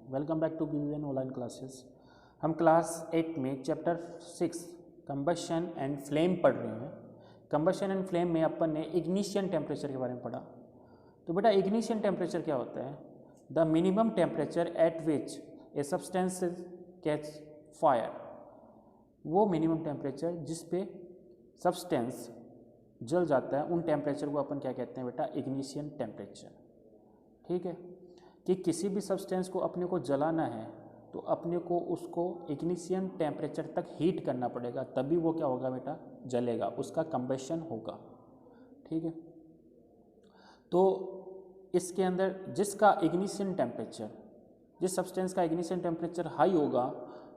Welcome back to BVN online classes. हम class 8 में chapter 6 combustion and flame पढ़ रहे हैं। कंबशन एंड फ्लेम में अपन ने इग्निशन टेम्परेचर के बारे में पढ़ा। तो बेटा इग्निशन टेम्परेचर क्या होता है? The minimum temperature at which a substance catch fire. वो मिनिमम टेम्परेचर जिस पे सब्सटेंस जल जाता है, उन टेम्परेचर को अपन क्या कहते हैं बेटा? Ignition temperature. ठीक है, कि किसी भी सब्सटेंस को अपने को जलाना है तो अपने को उसको इग्निशन टेम्परेचर तक हीट करना पड़ेगा, तभी वो क्या होगा बेटा? जलेगा, उसका कंबशन होगा। ठीक है, तो इसके अंदर जिसका इग्निशन टेम्परेचर, जिस सब्सटेंस का इग्निशन टेम्परेचर हाई होगा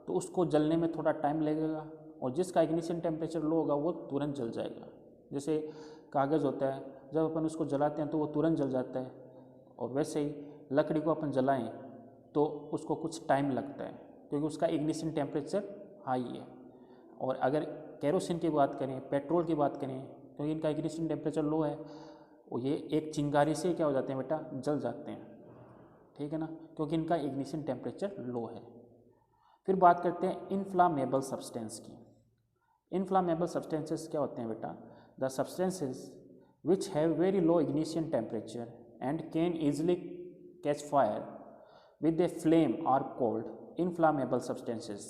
तो उसको जलने में थोड़ा टाइम लगेगा, और जिसका इग्निशन टेम्परेचर लो होगा वो तुरंत जल जाएगा। जैसे कागज़ होता है, जब अपन उसको जलाते हैं तो वो तुरंत जल जाता है, और वैसे ही लकड़ी को अपन जलाएं तो उसको कुछ टाइम लगता है क्योंकि उसका इग्निशन टेम्परेचर हाई है। और अगर केरोसिन की बात करें, पेट्रोल की बात करें, तो इनका इग्निशन टेम्परेचर लो है, और ये एक चिंगारी से क्या हो जाते हैं बेटा? जल जाते हैं। ठीक है ना, क्योंकि इनका इग्निशन टेम्परेचर लो है। फिर बात करते हैं इनफ्लामेबल सब्सटेंस की। इनफ्लामेबल सब्सटेंसेस क्या होते हैं बेटा? The substances which have very low ignition temperature and can easily catch fire with a flame are called inflammable substances।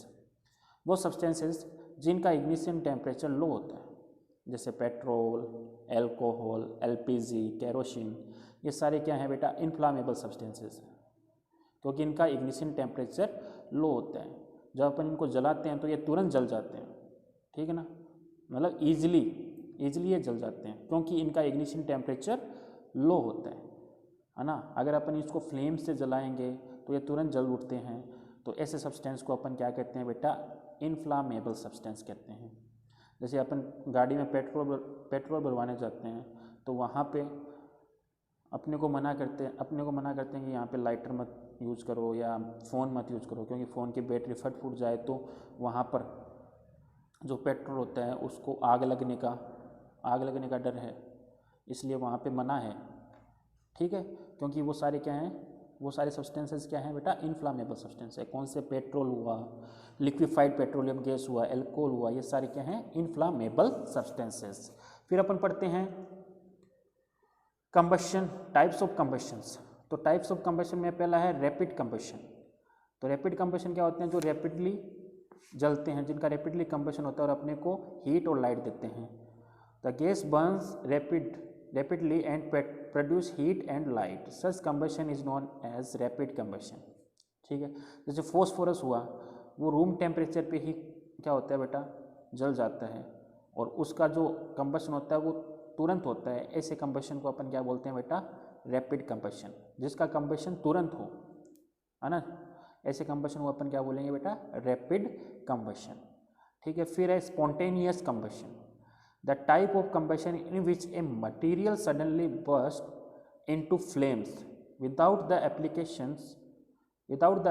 वो substances जिनका ignition temperature लो होता है, जैसे पेट्रोल, एल्कोहल, LPG, केरोसिन, ये सारे क्या हैं बेटा? इनफ्लामेबल सब्सटेंसेस हैं, क्योंकि इनका ignition temperature लो होता है। जब अपन इनको जलाते हैं तो ये तुरंत जल जाते हैं। ठीक है ना, मतलब ईजिली ये जल जाते हैं क्योंकि इनका ignition temperature लो होता है ना। अगर अपन इसको फ्लेम से जलाएंगे तो ये तुरंत जल उठते हैं। तो ऐसे सब्सटेंस को अपन क्या कहते हैं बेटा? इनफ्लामेबल सब्सटेंस कहते हैं। जैसे अपन गाड़ी में पेट्रोल भरवाने जाते हैं तो वहाँ पे अपने को मना करते हैं कि यहाँ पे लाइटर मत यूज़ करो या फ़ोन मत यूज़ करो, क्योंकि फ़ोन की बैटरी फूट जाए तो वहाँ पर जो पेट्रोल होता है उसको आग लगने का डर है, इसलिए वहाँ पे मना है। ठीक है, क्योंकि वो सारे क्या हैं? वो सारे सब्सटेंसेस क्या हैं बेटा? इनफ्लामेबल सब्सटेंस है। कौन से? पेट्रोल हुआ, लिक्विफाइड पेट्रोलियम गैस हुआ, एल्कोहल हुआ, ये सारे क्या हैं? Inflammable substances. फिर अपन पढ़ते हैं कंबशन, टाइप्स ऑफ कंबशंस। तो टाइप्स ऑफ कंबशन में पहला है रैपिड कंबशन। तो रैपिड कंबशन क्या होते हैं? जो रैपिडली जलते हैं, जिनका रैपिडली कंबशन होता है और अपने को हीट और लाइट देते हैं। The gas Burns rapidly and produce heat and light. Such combustion is known as rapid combustion। ठीक है, जैसे फॉस्फोरस हुआ, वो रूम टेम्परेचर पे ही क्या होता है बेटा? जल जाता है, और उसका जो कंबशन होता है वो तुरंत होता है। ऐसे कंबशन को अपन क्या बोलते हैं बेटा? रैपिड कंबशन, जिसका कंबशन तुरंत हो, है ना। ऐसे कंबशन को अपन क्या बोलेंगे बेटा? Rapid combustion. ठीक है, फिर है spontaneous combustion. The type of combustion in which a material suddenly bursts into flames without the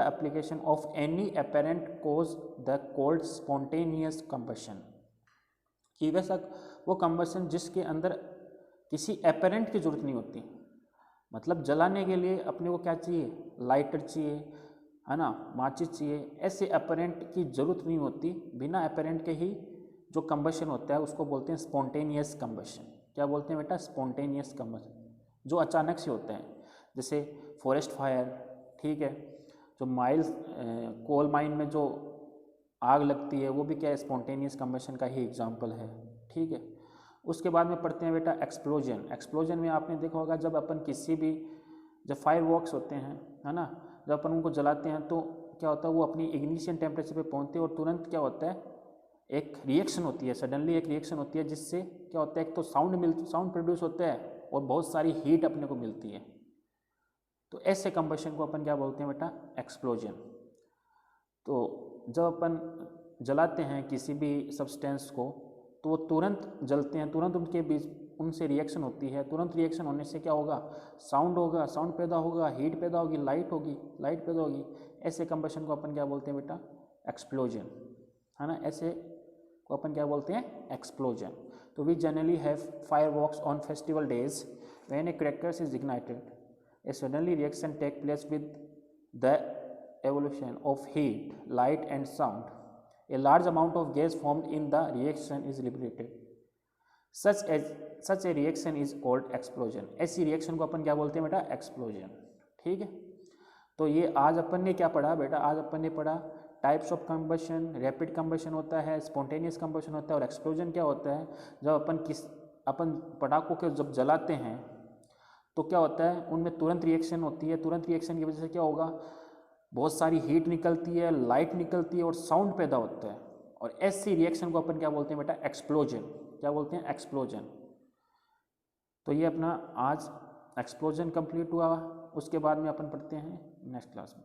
application of any apparent cause, the called spontaneous combustion। कि वैसा वो कंबशन जिसके अंदर किसी apparent की जरूरत नहीं होती, मतलब जलाने के लिए अपने को क्या चाहिए? लाइटर चाहिए, है ना, माचिस चाहिए। ऐसे apparent की जरूरत नहीं होती, बिना apparent के ही जो कंबशन होता है उसको बोलते हैं स्पॉन्टेनियस कंबशन। क्या बोलते हैं बेटा? स्पॉन्टेनियस कंबशन, जो अचानक से होता है। जैसे फॉरेस्ट फायर, ठीक है, जो कोल माइन में जो आग लगती है वो भी क्या है? स्पॉन्टेनियस कंबशन का ही एग्जाम्पल है। ठीक है, उसके बाद में पढ़ते हैं बेटा एक्सप्लोजन। एक्सप्लोजन में आपने देखा होगा जब अपन जब फायर वर्क्स होते हैं, है ना, जब अपन उनको जलाते हैं तो क्या होता है? वो अपनी इग्निशन टेम्परेचर पे पहुँचते हैं और तुरंत क्या होता है? एक रिएक्शन होती है, सडनली एक रिएक्शन होती है, जिससे क्या होता है? एक तो साउंड प्रोड्यूस होता है और बहुत सारी हीट अपने को मिलती है। तो ऐसे कंबशन को अपन क्या बोलते हैं बेटा? एक्सप्लोजन। तो जब अपन जलाते हैं किसी भी सब्सटेंस को तो वो तुरंत जलते हैं, तुरंत उनके बीच उनसे रिएक्शन होती है। तुरंत रिएक्शन होने से क्या होगा? साउंड पैदा होगा, हीट पैदा होगी, लाइट पैदा होगी। ऐसे कंबशन को अपन क्या बोलते हैं बेटा? एक्सप्लोजन, है ना। ऐसे को अपन क्या बोलते हैं? एक्सप्लोजन। तो we generally have fireworks on festival days when a crackers is ignited, a suddenly reaction take place with the evolution of heat, light and sound, a large amount of gas formed in the reaction is liberated. Such a reaction is called explosion. ऐसी reaction को अपन क्या बोलते हैं बेटा? Explosion. ठीक है, तो ये आज अपन ने क्या पढ़ा बेटा? आज अपन ने पढ़ा types of combustion. Rapid combustion होता है, स्पॉन्टेनियस कंबशन होता है, और एक्सप्लोजन क्या होता है? जब अपन पटाखों को जब जलाते हैं तो क्या होता है? उनमें तुरंत रिएक्शन होती है. तुरंत रिएक्शन की वजह से क्या होगा? बहुत सारी हीट निकलती है, लाइट निकलती है और साउंड पैदा होता है. और ऐसी रिएक्शन को अपन क्या बोलते हैं बेटा? एक्सप्लोजन. क्या बोलते हैं? एक्सप्लोजन. तो ये अपना आज एक्सप्लोजन कंप्लीट हुआ. उसके बाद में अपन पढ़ते हैं नेक्स्ट क्लास में.